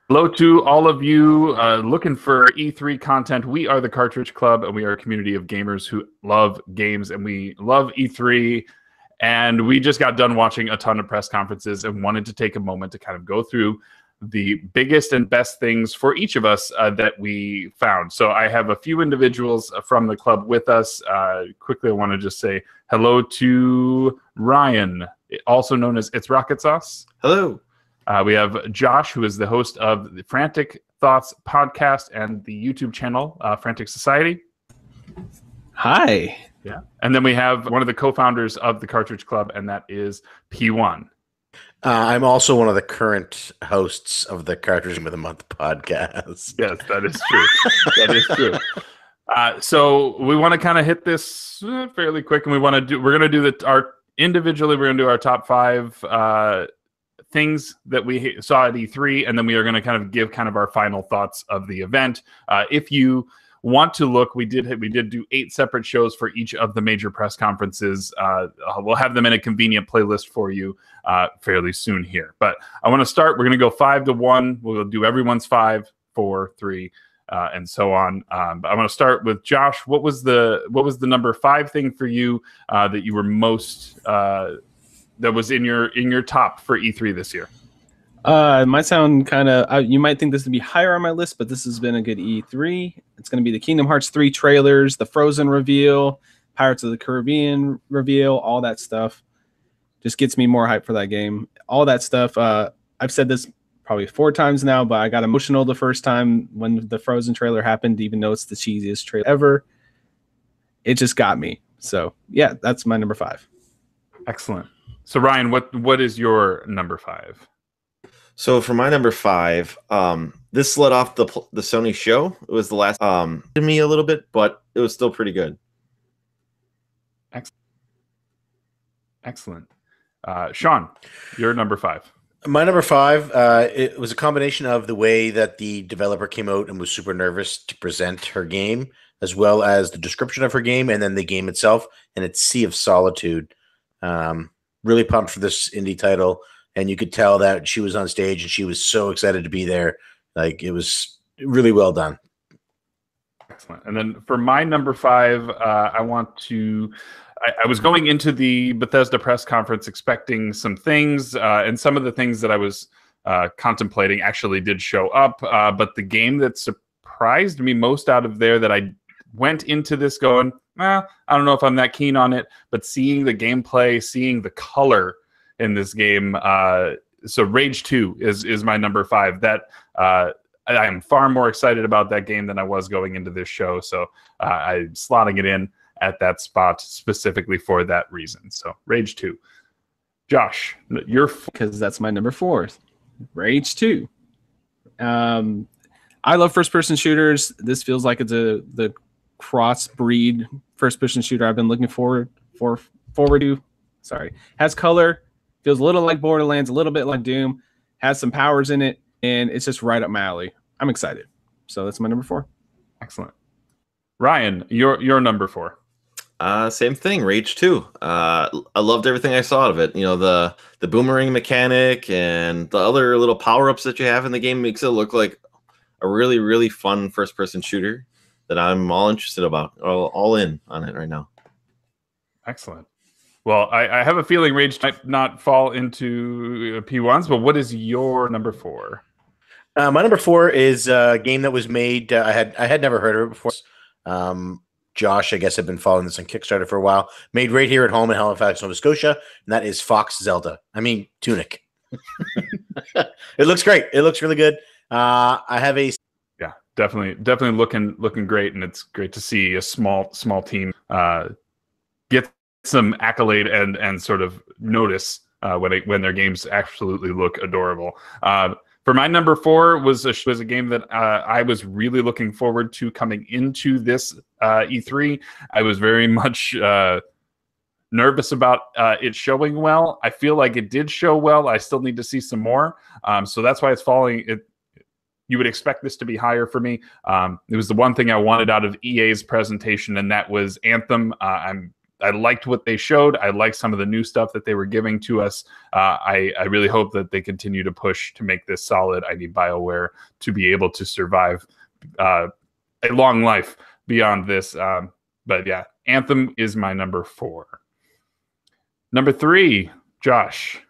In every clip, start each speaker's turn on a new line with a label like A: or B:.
A: Hello to all of you looking for E3 content. We are the Cartridge Club, and we are a community of gamers who love games, and we love E3. And we just got done watching a ton of press conferences and wanted to take a moment to kind of go through the biggest and best things for each of us that we found. So I have a few individuals from the club with us. Quickly, I want to just say hello to Ryan, also known as It's Rocket Sauce.
B: Hello.
A: We have Josh, who is the host of the Frantic Thoughts podcast and the YouTube channel, Frantic Society.
C: Hi.
A: Yeah. And then we have one of the co-founders of the Cartridge Club, and that is P1.
B: I'm also one of the current hosts of the Cartridge Game of the Month podcast.
A: Yes, that is true. That is true. So we want to kind of hit this fairly quick, and we're going to do individually, we're going to do our top 5 things that we saw at E3, and then we are going to kind of give kind of our final thoughts of the event. If you want to look, we did do 8 separate shows for each of the major press conferences. We'll have them in a convenient playlist for you fairly soon here. But I want to start. We're going to go 5 to 1. We'll do everyone's 5, 4, 3, and so on. But I'm going to start with Josh. What was the number 5 thing for you that you were most that was in your top for E3 this year?
C: It might sound kind of, you might think this would be higher on my list, but this has been a good E3. It's going to be the Kingdom Hearts 3 trailers, the Frozen reveal, Pirates of the Caribbean reveal, all that stuff. Just gets me more hype for that game. All that stuff. I've said this probably 4 times now, but I got emotional the first time when the Frozen trailer happened, even though it's the cheesiest trailer ever. It just got me. So, yeah, that's my number 5.
A: Excellent. So, Ryan, what is your number 5?
D: So for my number 5, this led off the Sony show. It was the last to me a little bit, but it was still pretty good.
A: Excellent. Sean, your number 5.
B: My number 5, it was a combination of the way that the developer came out and was super nervous to present her game, as well as the description of her game and then the game itself, and it's Sea of Solitude. Really pumped for this indie title. And you could tell that she was on stage and she was so excited to be there. Like, it was really well done.
A: Excellent. And then for my number 5, I was going into the Bethesda press conference expecting some things, and some of the things that I was contemplating actually did show up. But the game that surprised me most out of there, that I went into this going, I don't know if I'm that keen on it, but seeing the gameplay, seeing the color in this game, so Rage 2 is my number 5. That I am far more excited about that game than I was going into this show, so I'm slotting it in at that spot specifically for that reason. So Rage 2. Josh,
C: because that's my number 4. Rage 2. I love first-person shooters. This feels like it's the cross-breed first-person shooter I've been looking forward to. Sorry, has color. Feels a little like Borderlands, a little bit like Doom, has some powers in it, and it's just right up my alley. I'm excited. So that's my number 4.
A: Excellent. Ryan, your number 4.
D: Same thing, Rage 2. I loved everything I saw out of it. You know, the boomerang mechanic and the other little power-ups that you have in the game makes it look like a really, really fun first-person shooter that I'm all interested about, all in on it right now.
A: Excellent. Well, I have a feeling Rage might not fall into P1s, but what is your number 4?
B: My number 4 is a game that was made. I had never heard of it before. Josh, I guess, had been following this on Kickstarter for a while. Made right here at home in Halifax, Nova Scotia, and that is Fox Zelda. I mean, Tunic. It looks great. It looks really good. I have a
A: definitely looking great, and it's great to see a small team get some accolade and sort of notice when their games absolutely look adorable. For my number 4 was a game that I was really looking forward to coming into this E3. I was very much nervous about it showing well. I feel like it did show well. I still need to see some more. So that's why it's falling. You would expect this to be higher for me. It was the one thing I wanted out of EA's presentation, and that was Anthem. I'm liked what they showed. I liked some of the new stuff that they were giving to us. I really hope that they continue to push to make this solid. I need BioWare to be able to survive a long life beyond this. But yeah, Anthem is my number 4. Number 3, Josh.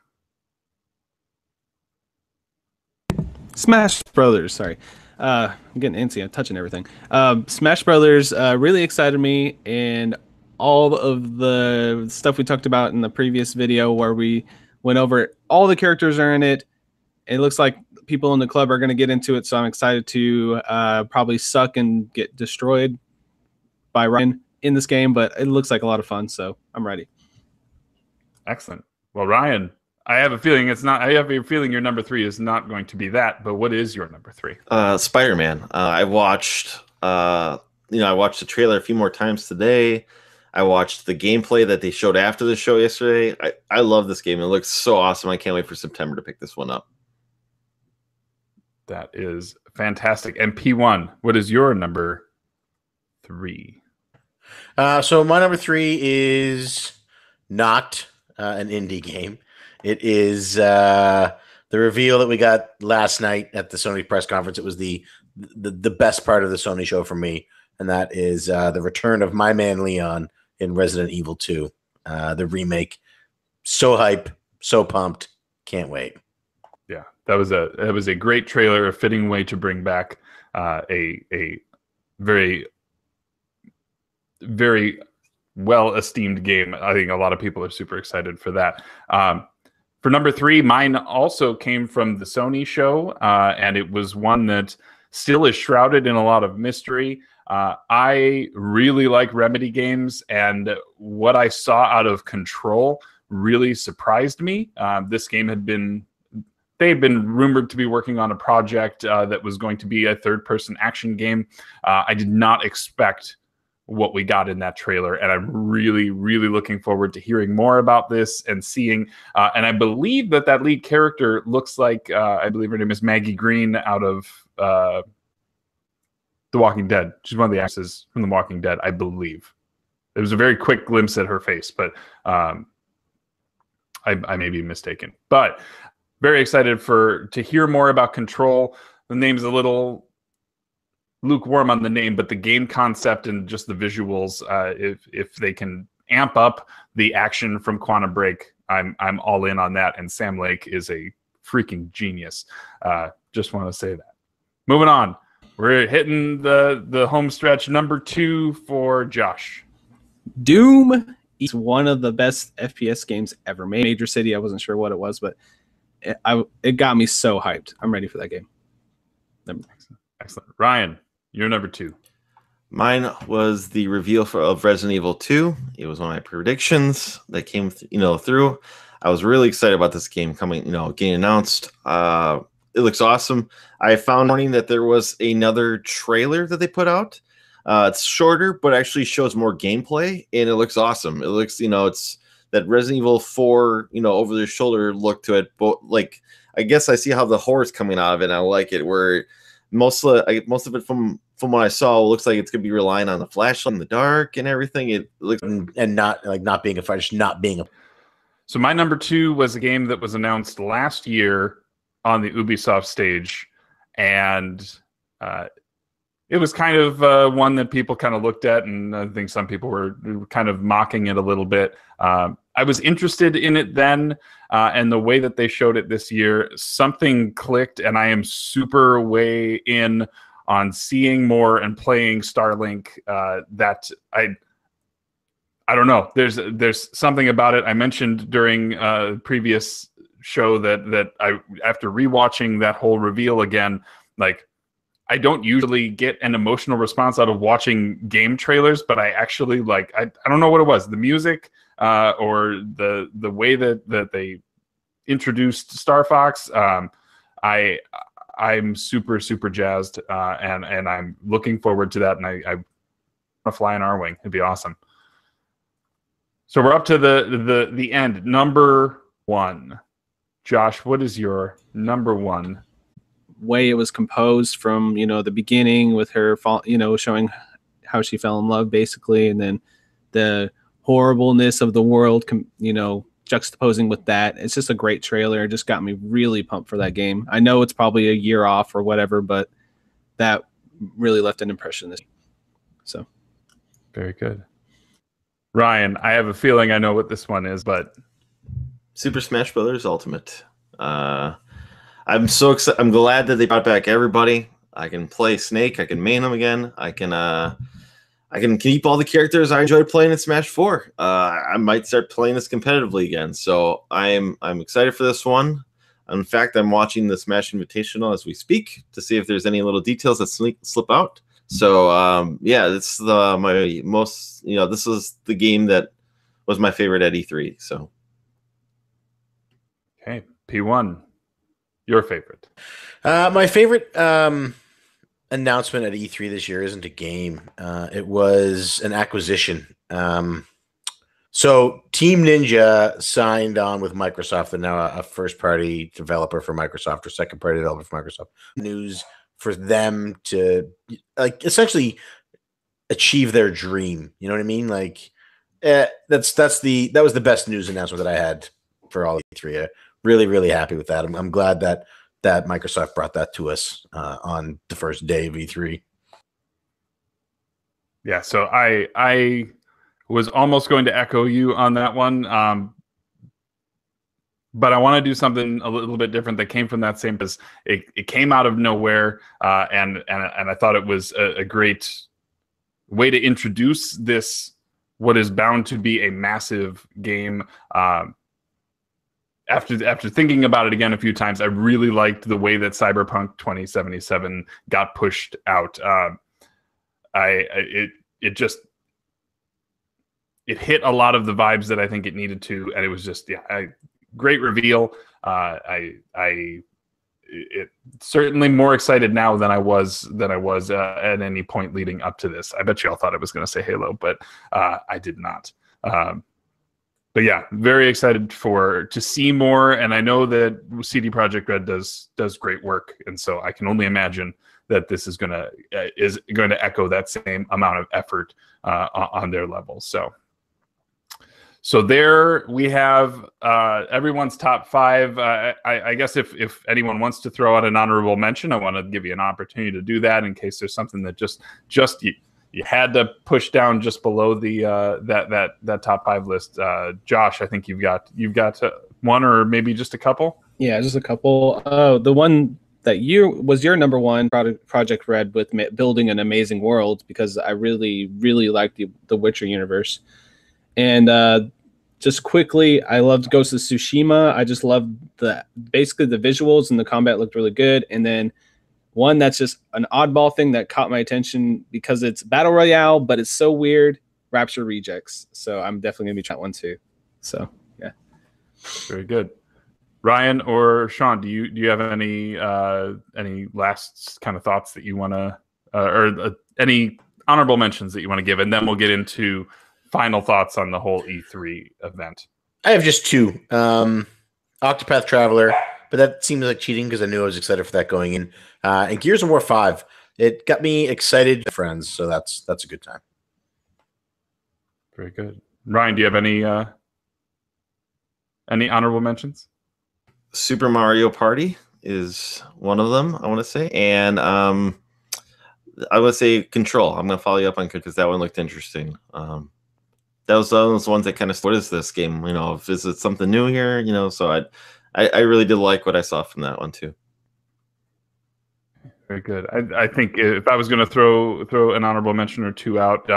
C: Smash Brothers. Sorry. I'm getting antsy. I'm touching everything. Smash Brothers really excited me, and all of the stuff we talked about in the previous video where we went over it, all the characters are in it. It looks like people in the club are going to get into it, so I'm excited to probably suck and get destroyed by Ryan in this game, but it looks like a lot of fun, so I'm ready.
A: Excellent. Well, Ryan, I have a feeling your number 3 is not going to be that, but what is your number 3?
D: Spider-Man. I watched the trailer a few more times today. I watched the gameplay that they showed after the show yesterday. I love this game. It looks so awesome. I can't wait for September to pick this one up.
A: That is fantastic. And P1, what is your number 3?
B: So my number 3 is not an indie game. It is the reveal that we got last night at the Sony press conference. It was the best part of the Sony show for me, and that is the return of my man Leon in Resident Evil 2, the remake. So hype, so pumped, can't wait.
A: Yeah, that was a great trailer, a fitting way to bring back a very, very well-esteemed game. I think a lot of people are super excited for that. For number 3, mine also came from the Sony show, and it was one that still is shrouded in a lot of mystery. I really like Remedy games, and what I saw out of Control really surprised me. This game they had been rumored to be working on a project that was going to be a third-person action game. I did not expect what we got in that trailer, and I'm really, really looking forward to hearing more about this and seeing. And I believe that lead character looks like, I believe her name is Maggie Green out of The Walking Dead. She's one of the actresses from The Walking Dead, I believe. It was a very quick glimpse at her face, but I may be mistaken. But very excited to hear more about Control. The name's a little lukewarm on the name, but the game concept and just the visuals, if they can amp up the action from Quantum Break, I'm all in on that. And Sam Lake is a freaking genius. Just want to say that. Moving on, we're hitting the home stretch. Number 2 for Josh.
C: Doom is one of the best FPS games ever made. Major City, I wasn't sure what it was, but it got me so hyped. I'm ready for that game.
A: Excellent. Ryan, you're number 2.
D: Mine was the reveal of Resident Evil 2. It was one of my predictions that came through. I was really excited about this game getting announced. It looks awesome. I found morning that there was another trailer that they put out. It's shorter, but actually shows more gameplay, and it looks awesome. It looks, it's that Resident Evil 4, over the shoulder look to it. But like, I guess I see how the horror's coming out of it, and I like it. Where most of it from what I saw looks like it's gonna be relying on the flashlight in the dark and everything. It looks
B: and not being a fighter, just not being a.
A: So my number 2 was a game that was announced last year on the Ubisoft stage, and it was kind of one that people kind of looked at, and I think some people were kind of mocking it a little bit. I was interested in it then, and the way that they showed it this year, something clicked, and I am super way in on seeing more and playing Starlink. That I don't know. There's something about it. I mentioned during a previous show that I, after rewatching that whole reveal again, like, I don't usually get an emotional response out of watching game trailers, but I actually I don't know what it was, the music or the way that they introduced Star Fox. I'm super, super jazzed, and I'm looking forward to that, and I want to fly in our wing. It'd be awesome. So we're up to the end. Number 1. Josh, what is your number 1?
C: Way it was composed from the beginning with her showing how she fell in love basically, and then the horribleness of the world, juxtaposing with that. It's just a great trailer. It just got me really pumped for that game. I know it's probably a year off or whatever, but that really left an impression. So
A: very good. Ryan, I have a feeling I know what this one is, but
D: Super Smash Brothers Ultimate. I'm so excited. I'm glad that they brought back everybody. I can play Snake. I can main him again. I can keep all the characters I enjoyed playing in Smash 4. I might start playing this competitively again. So I'm excited for this one. In fact, I'm watching the Smash Invitational as we speak to see if there's any little details that slip out. So yeah, this is my most. This is the game that was my favorite at E3. So
A: okay, P1, your favorite?
B: My favorite announcement at E3 this year isn't a game. It was an acquisition. So Team Ninja signed on with Microsoft. They're now a first-party developer for Microsoft or second-party developer for Microsoft. News for them to essentially achieve their dream. You know what I mean? That was the best news announcement that I had for all E3. Really, really happy with that. I'm glad that Microsoft brought that to us on the first day of E3.
A: Yeah, so I was almost going to echo you on that one, but I want to do something a little bit different that came from that same. Because it came out of nowhere, and I thought it was a great way to introduce this, what is bound to be a massive game. After thinking about it again a few times, I really liked the way that Cyberpunk 2077 got pushed out. It hit a lot of the vibes that I think it needed to, and it was just great reveal. It certainly more excited now than I was at any point leading up to this. I bet you all thought I was going to say Halo, but I did not. But yeah, very excited to see more, and I know that CD Projekt Red does great work, and so I can only imagine that this is going to echo that same amount of effort on their level. So there we have everyone's top 5. I guess if anyone wants to throw out an honorable mention, I want to give you an opportunity to do that in case there's something that just you had to push down just below the that top 5 list. Josh, I think you've got one or maybe just a couple.
C: Yeah, just a couple. The one that was your number one, Project Red, with building an amazing world, because I really, really like the Witcher universe. And just quickly, I loved Ghost of Tsushima. I just loved basically the visuals, and the combat looked really good. And then one that's just an oddball thing that caught my attention because it's Battle Royale, but it's so weird, Rapture Rejects. So I'm definitely going to be trying one too. So, yeah.
A: Very good. Ryan or Sean, do you have any last kind of thoughts that you want to, or any honorable mentions that you want to give? And then we'll get into final thoughts on the whole E3 event.
B: I have just 2. Octopath Traveler, but that seems like cheating because I knew I was excited for that going in. And Gears of War 5, it got me excited, friends. So that's a good time.
A: Very good. Ryan, do you have any honorable mentions?
D: Super Mario Party is one of them, I want to say. And I would say Control. I'm going to follow you up on because that one looked interesting. That was one of those ones that kind of, what is this game? Is it something new here? So I really did like what I saw from that one too.
A: Very good. I think if I was going to throw an honorable mention or 2 out,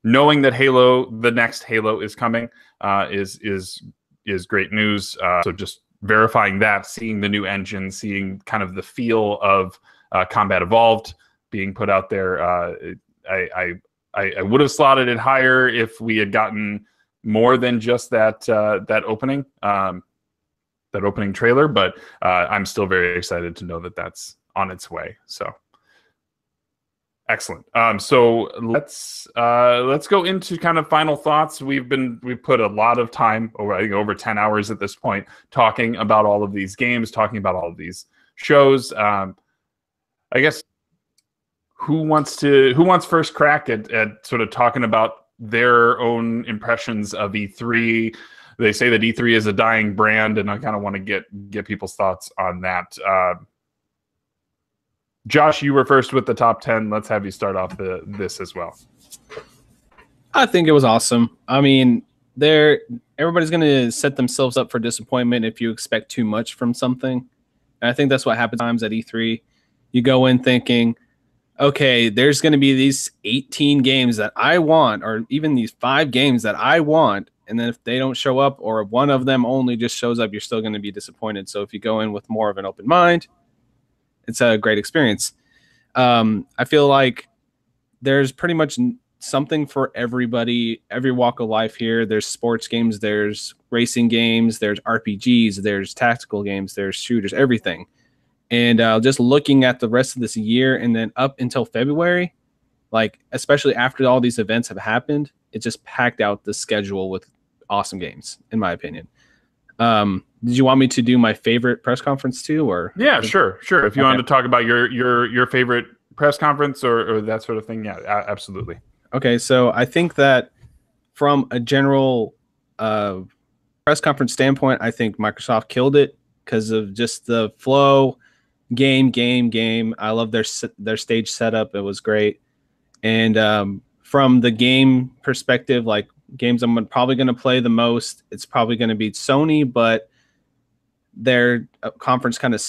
A: knowing that the next Halo is coming, is great news. So just verifying that, seeing the new engine, seeing kind of the feel of Combat Evolved being put out there, I would have slotted it higher if we had gotten more than just that opening trailer. But I'm still very excited to know that that's on its way. So excellent. So let's go into kind of final thoughts. We've put a lot of time, over 10 hours at this point, talking about all of these games, talking about all of these shows. I guess who wants first crack at sort of talking about their own impressions of E3. They say that E3 is a dying brand, and I kind of want to get people's thoughts on that. Josh, you were first with the top 10. Let's have you start off this as well.
C: I think it was awesome. I mean, everybody's going to set themselves up for disappointment if you expect too much from something. And I think that's what happens times at E3. You go in thinking, okay, there's going to be these 18 games that I want, or even these 5 games that I want. And then if they don't show up, or one of them only just shows up, you're still going to be disappointed. So if you go in with more of an open mind, it's a great experience. I feel like there's pretty much something for everybody, every walk of life here. There's sports games, there's racing games, there's RPGs, there's tactical games, there's shooters, everything. And just looking at the rest of this year and then up until February, like especially after all these events have happened, it just packed out the schedule with awesome games, in my opinion. Did you want me to do my favorite press conference too, or?
A: Yeah, sure. If you wanted to talk about your favorite press conference or that sort of thing, yeah, absolutely.
C: Okay, so I think that from a general press conference standpoint, I think Microsoft killed it because of just the flow, game. I love their stage setup. It was great. And from the game perspective, like games I'm probably going to play the most, it's probably going to be Sony, but their conference kind of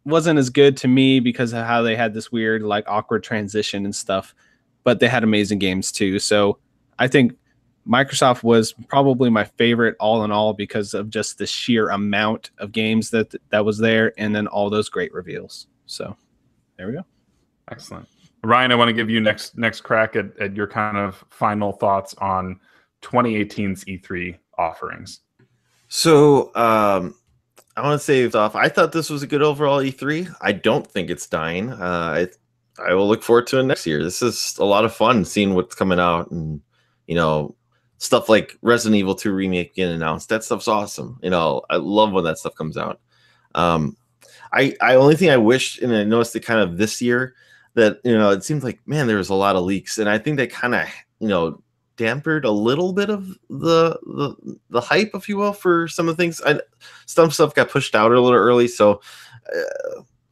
C: wasn't as good to me because of how they had this weird, like awkward transition and stuff, but they had amazing games too. So I think Microsoft was probably my favorite all in all because of just the sheer amount of games that was there, and then all those great reveals. So there we go.
A: Excellent. Ryan, I want to give you next crack at your kind of final thoughts on 2018's E3 offerings.
D: So I want to say off. I thought this was a good overall E3. I don't think it's dying. I will look forward to it next year. This is a lot of fun seeing what's coming out, and stuff like Resident Evil 2 remake getting announced. That stuff's awesome. I love when that stuff comes out. I only thing I wish, and I noticed it kind of this year, that it seems like, man, there was a lot of leaks, and I think they kind of dampened a little bit of the hype, if you will, for some of the things. Some stuff got pushed out a little early, so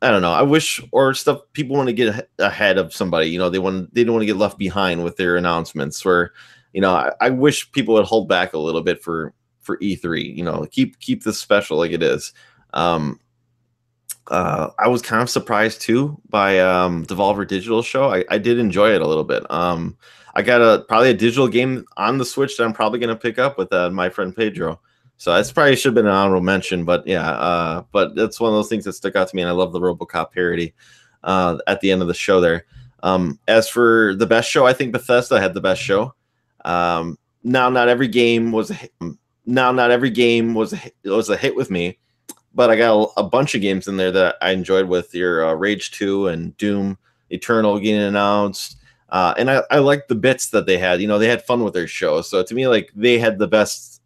D: I don't know. I wish, or stuff people want to get ahead of somebody. They don't want to get left behind with their announcements. Where I wish people would hold back a little bit for E3. Keep this special like it is. I was kind of surprised too by Devolver Digital show. I did enjoy it a little bit. I got probably a digital game on the Switch that I'm probably going to pick up with my friend Pedro. So that's probably should have been an honorable mention, but yeah, but that's one of those things that stuck out to me, and I love the RoboCop parody at the end of the show there. As for the best show, I think Bethesda had the best show. Now, not every game was a hit. Was a hit with me, but I got a bunch of games in there that I enjoyed with your Rage 2 and Doom Eternal getting announced. And I liked the bits that they had. They had fun with their show. So to me, like, they had the best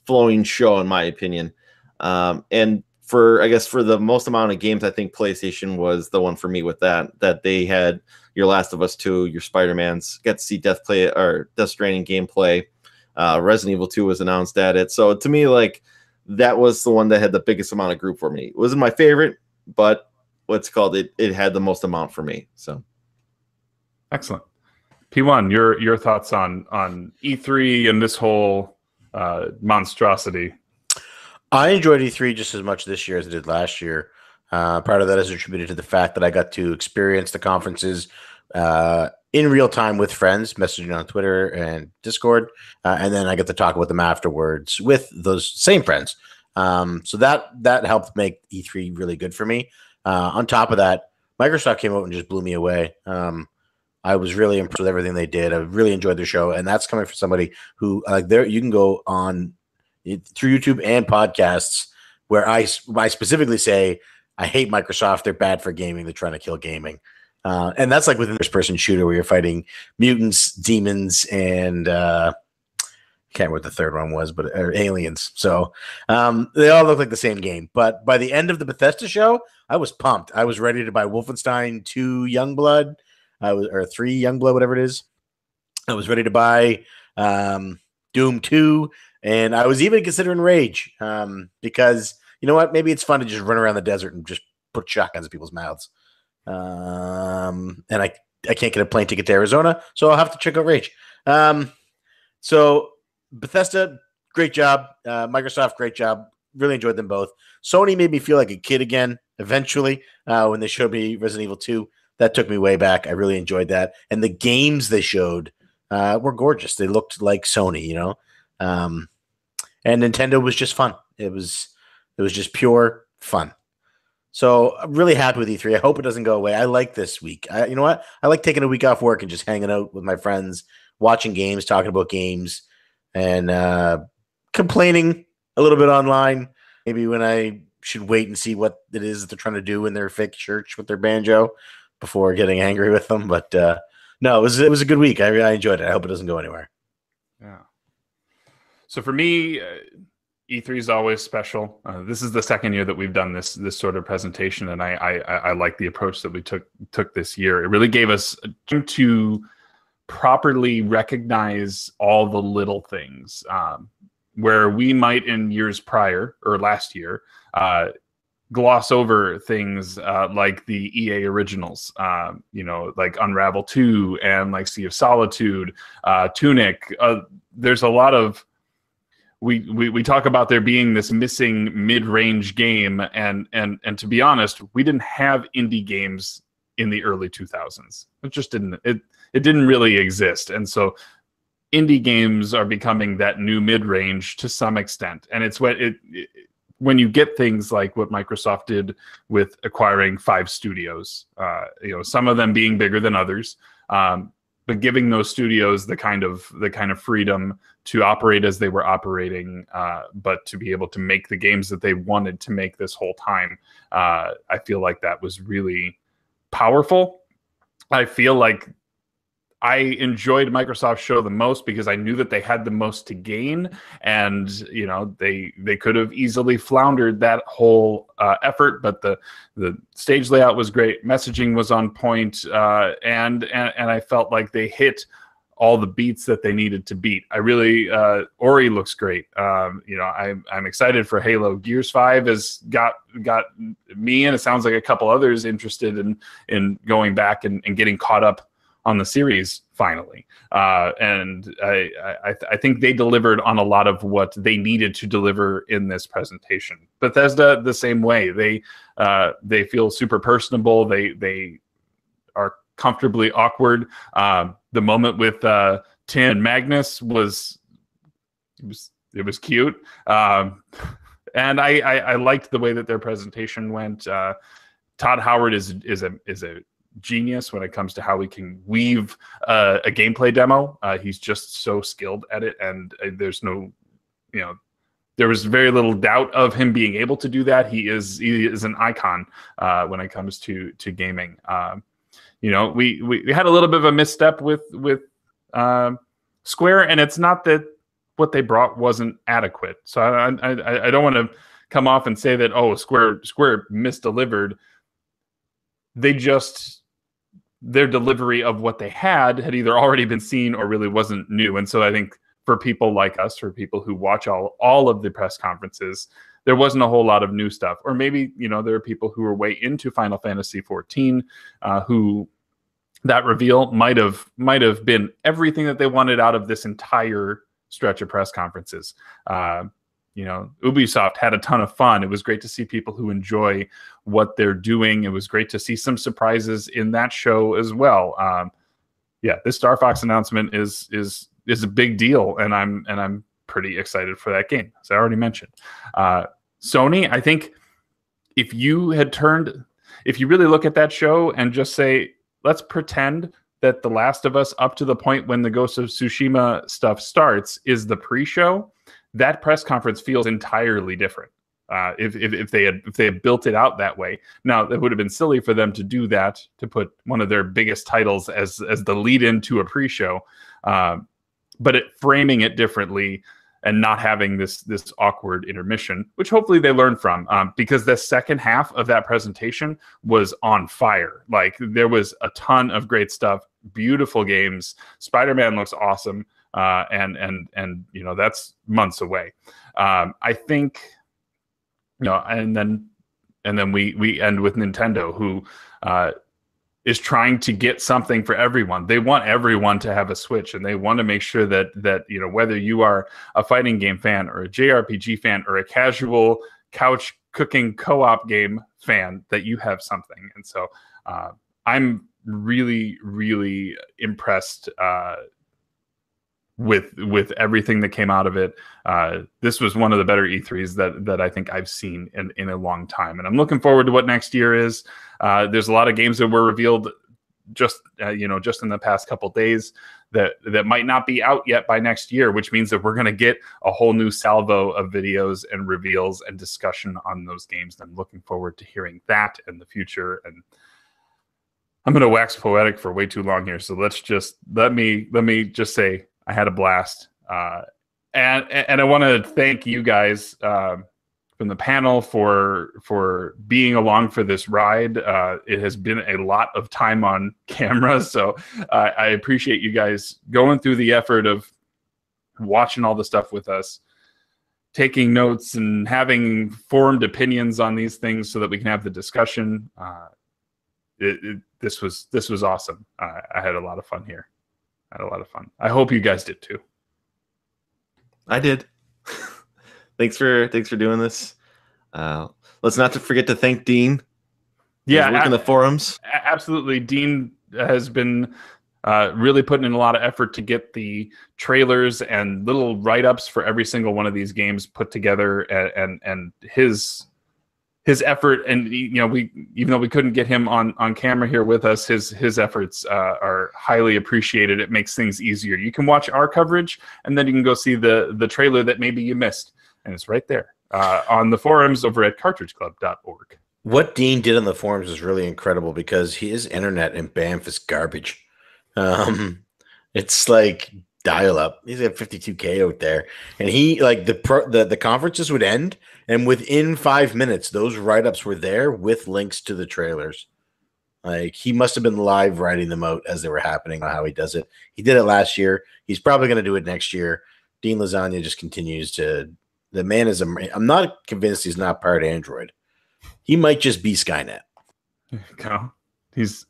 D: flowing show, in my opinion. And for the most amount of games, I think PlayStation was the one for me with that they had your Last of Us 2, your Spider-Mans, got to see Death Stranding gameplay. Resident Evil 2 was announced at it. So to me, like, that was the one that had the biggest amount of group for me. It wasn't my favorite, but it had the most amount for me. So
A: excellent. P1, your thoughts on E3 and this whole monstrosity?
B: I enjoyed E3 just as much this year as I did last year. Part of that is attributed to the fact that I got to experience the conferences in real time with friends, messaging on Twitter and Discord, and then I get to talk about them afterwards with those same friends. So that helped make E3 really good for me. On top of that, Microsoft came out and just blew me away. I was really impressed with everything they did. I really enjoyed their show, and that's coming from somebody who you can go on through YouTube and podcasts where I specifically say I hate Microsoft. They're bad for gaming. They're trying to kill gaming. And that's like within this person shooter where you're fighting mutants, demons, and I can't remember what the third one was, but aliens. So they all look like the same game. But by the end of the Bethesda show, I was pumped. I was ready to buy Wolfenstein 2 Youngblood, or 3 Youngblood, whatever it is. I was ready to buy Doom 2, and I was even considering Rage because you know what? Maybe it's fun to just run around the desert and just put shotguns in people's mouths. And I can't get a plane ticket to Arizona, so I'll have to check out Rage. So Bethesda, great job. Microsoft, great job. Really enjoyed them both. Sony made me feel like a kid again eventually when they showed me Resident Evil 2. That took me way back. I really enjoyed that. And the games they showed were gorgeous. They looked like Sony, you know. And Nintendo was just fun. It was just pure fun. So I'm really happy with E3. I hope it doesn't go away. I like this week. You know what? I like taking a week off work and just hanging out with my friends, watching games, talking about games, and complaining a little bit online. Maybe when I should wait and see what it is that they're trying to do in their fake church with their banjo before getting angry with them. But no, it was a good week. I enjoyed it. I hope it doesn't go anywhere.
A: Yeah. So for me, E3 is always special. This is the second year that we've done this sort of presentation, and I like the approach that we took this year. It really gave us time to properly recognize all the little things where we might in years prior or last year gloss over things like the EA originals, like Unravel 2 and like Sea of Solitude, Tunic. There's a lot of we talk about there being this missing mid-range game, and to be honest, we didn't have indie games in the early 2000s. It just didn't. It didn't really exist, and so indie games are becoming that new mid-range to some extent, and it's when you get things like what Microsoft did with acquiring 5 studios, some of them being bigger than others, but giving those studios the kind of freedom to operate as they were operating, but to be able to make the games that they wanted to make this whole time. I feel like that was really powerful. I feel like I enjoyed Microsoft's show the most because I knew that they had the most to gain, and they could have easily floundered that whole effort. But the stage layout was great, messaging was on point, and I felt like they hit all the beats that they needed to beat. I really Ori looks great. I'm excited for Halo. Gears 5 has got me, and it sounds like a couple others, interested in going back and getting caught up on the series finally, and I think they delivered on a lot of what they needed to deliver in this presentation. Bethesda the same way. They feel super personable. They are comfortably awkward. The moment with Tim and Magnus was cute, and I liked the way that their presentation went. Todd Howard is a genius when it comes to how he can weave a gameplay demo. He's just so skilled at it, and there's no, there was very little doubt of him being able to do that. He is an icon when it comes to gaming. We had a little bit of a misstep with Square, and it's not that what they brought wasn't adequate. So I don't want to come off and say that Square misdelivered. Their delivery of what they had either already been seen or really wasn't new. And so I think for people like us, for people who watch all of the press conferences, there wasn't a whole lot of new stuff. Or maybe, there are people who are way into Final Fantasy 14 who that reveal might have been everything that they wanted out of this entire stretch of press conferences. Ubisoft had a ton of fun. It was great to see people who enjoy what they're doing. It was great to see some surprises in that show as well. This Star Fox announcement is a big deal, and I'm pretty excited for that game, as I already mentioned. Sony, I think if you really look at that show and just say, let's pretend that The Last of Us up to the point when the Ghost of Tsushima stuff starts is the pre-show, that press conference feels entirely different. If they had built it out that way. Now, it would have been silly for them to do that, to put one of their biggest titles as the lead into a pre-show, but framing it differently and not having this awkward intermission, which hopefully they learn from, because the second half of that presentation was on fire. Like, there was a ton of great stuff, beautiful games. Spider-Man looks awesome. and you know, that's months away. I think, you know, and then we end with Nintendo, who is trying to get something for everyone. They want everyone to have a Switch, and they want to make sure that you know, whether you are a fighting game fan or a JRPG fan or a casual couch cooking co-op game fan, that you have something. And so I'm really, really impressed with everything that came out of it. This was one of the better E3s that I think I've seen in a long time, and I'm looking forward to what next year is. There's a lot of games that were revealed just in the past couple days that might not be out yet by next year, which means that we're going to get a whole new salvo of videos and reveals and discussion on those games. And I'm looking forward to hearing that in the future. And I'm going to wax poetic for way too long here, so let me just say I had a blast, and I want to thank you guys from the panel for being along for this ride. It has been a lot of time on camera, so I appreciate you guys going through the effort of watching all the stuff with us, taking notes, and having formed opinions on these things so that we can have the discussion. This was awesome. I had a lot of fun here. I hope you guys did too.
D: I did. Thanks for doing this. Let's not forget to thank Dean.
A: Yeah,
D: work in the forums.
A: Absolutely. Dean has been really putting in a lot of effort to get the trailers and little write-ups for every single one of these games put together, and his effort, and you know, even though we couldn't get him on camera here with us, his efforts are highly appreciated. It makes things easier. You can watch our coverage, and then you can go see the trailer that maybe you missed, and it's right there on the forums over at cartridgeclub.org.
B: What Dean did on the forums is really incredible, because his internet in Banff is garbage. It's like dial-up. He's at 52K out there, and he, like, the conferences would end, and within 5 minutes, those write-ups were there with links to the trailers. Like, he must have been live writing them out as they were happening on how he does it. He did it last year. He's probably going to do it next year. Dean Lasagna just continues to. The man is. I'm not convinced he's not part Android. He might just be Skynet.
A: Go. He's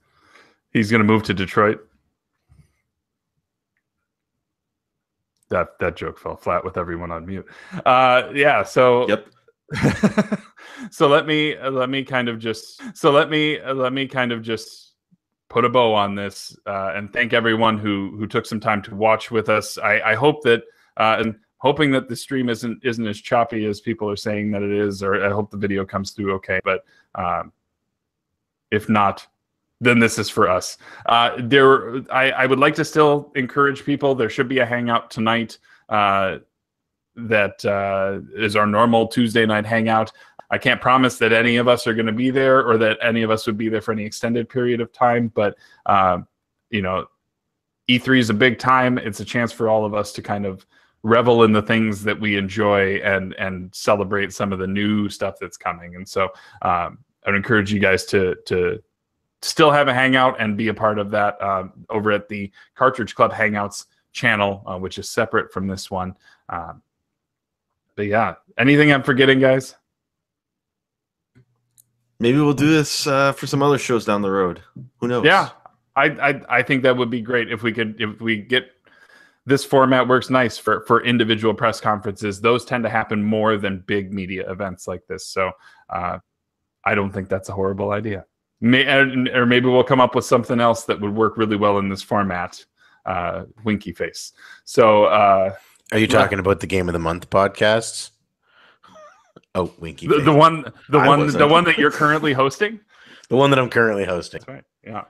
A: going to move to Detroit. That joke fell flat with everyone on mute. Yeah. So.
D: Yep.
A: So let me kind of just put a bow on this and thank everyone who took some time to watch with us. I hope that and hoping that the stream isn't as choppy as people are saying that it is, or I hope the video comes through okay. But if not, then this is for us. I would like to still encourage people. There should be a hangout tonight. That is our normal Tuesday night hangout. I can't promise that any of us are going to be there, or that any of us would be there for any extended period of time. But, you know, E3 is a big time. It's a chance for all of us to kind of revel in the things that we enjoy and celebrate some of the new stuff that's coming. And so I'd encourage you guys to still have a hangout and be a part of that over at the Cartridge Club Hangouts channel, which is separate from this one. But yeah, anything I'm forgetting, guys?
D: Maybe we'll do this for some other shows down the road. Who knows?
A: Yeah, I think that would be great if we get this format works nice for individual press conferences. Those tend to happen more than big media events like this. So I don't think that's a horrible idea. Or maybe we'll come up with something else that would work really well in this format. Winky face. So
B: are you talking about the Game of the Month podcasts? Oh, winky face.
A: The one that you're currently hosting?
B: The one that I'm currently hosting.
A: That's right.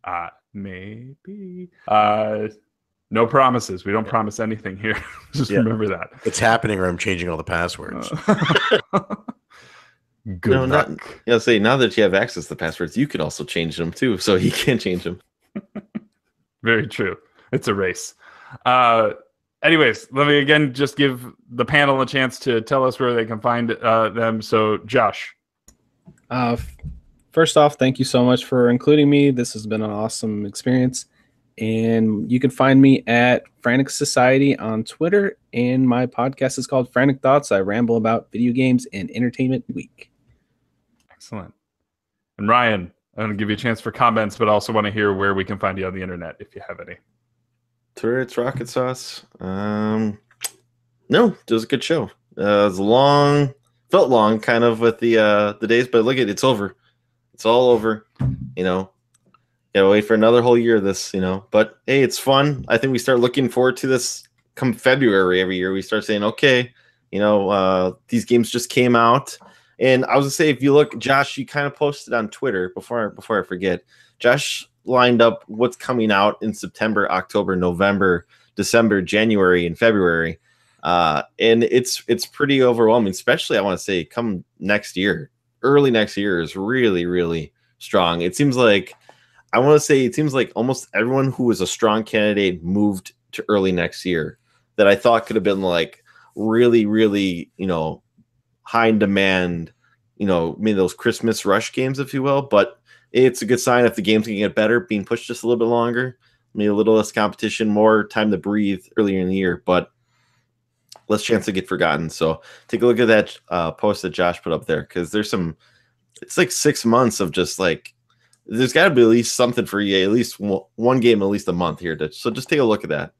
A: Yeah. Maybe. No promises. We don't promise anything here. Just remember that.
B: It's happening, or I'm changing all the passwords.
A: Good luck.
D: Now that you have access to the passwords, you can also change them too, so he can change them.
A: Very true. It's a race. Anyways, let me again just give the panel a chance to tell us where they can find them. So, Josh.
C: First off, thank you so much for including me. This has been an awesome experience. And you can find me at Frantic Society on Twitter. And my podcast is called Frantic Thoughts. I ramble about video games and entertainment week.
A: Excellent. And Ryan, I'm going to give you a chance for comments, but I also want to hear where we can find you on the internet if you have any.
D: Twitter, it's Rocket Sauce. No, it was a good show. It was long, felt long, kind of with the days, but look at it's over. It's all over. You know, gotta wait for another whole year of this. You know, but hey, it's fun. I think we start looking forward to this come February every year. We start saying, okay, you know, these games just came out, and I was gonna say, if you look, Josh, you kind of posted on Twitter before I forget. Josh lined up what's coming out in September, October, November, December, January, and February. And it's pretty overwhelming, especially I want to say come next year. Early next year is really, really strong. It seems like almost everyone who was a strong candidate moved to early next year that I thought could have been like really, really, you know, high in demand, you know, maybe those Christmas rush games, if you will. But it's a good sign if the games can get better, being pushed just a little bit longer, maybe a little less competition, more time to breathe earlier in the year, but less chance to get forgotten. So take a look at that post that Josh put up there, because it's like 6 months of just like, there's got to be at least something for EA, at least one game, at least a month here. So just take a look at that.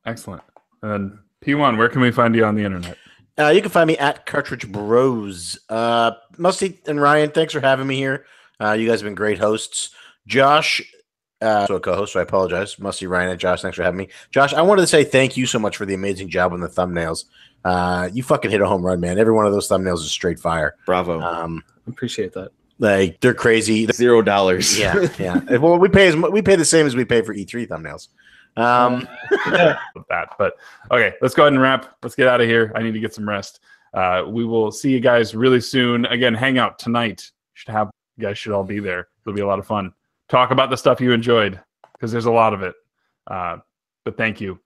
A: Excellent. And P1, where can we find you on the internet?
B: You can find me at Cartridge Bros. Musty and Ryan, thanks for having me here. You guys have been great hosts. Josh, also a co-host, so I apologize. Musty, Ryan, and Josh, thanks for having me. Josh, I wanted to say thank you so much for the amazing job on the thumbnails. You fucking hit a home run, man. Every one of those thumbnails is straight fire.
D: Bravo.
C: Appreciate that.
B: Like, they're crazy.
D: $0.
B: Yeah, yeah. Well, we pay the same as we pay for E3 thumbnails.
A: With that, but okay, let's go ahead and wrap. Let's get out of here. I need to get some rest. We will see you guys really soon. Again, hang out tonight. You guys should all be there. It'll be a lot of fun. Talk about the stuff you enjoyed, because there's a lot of it. But thank you.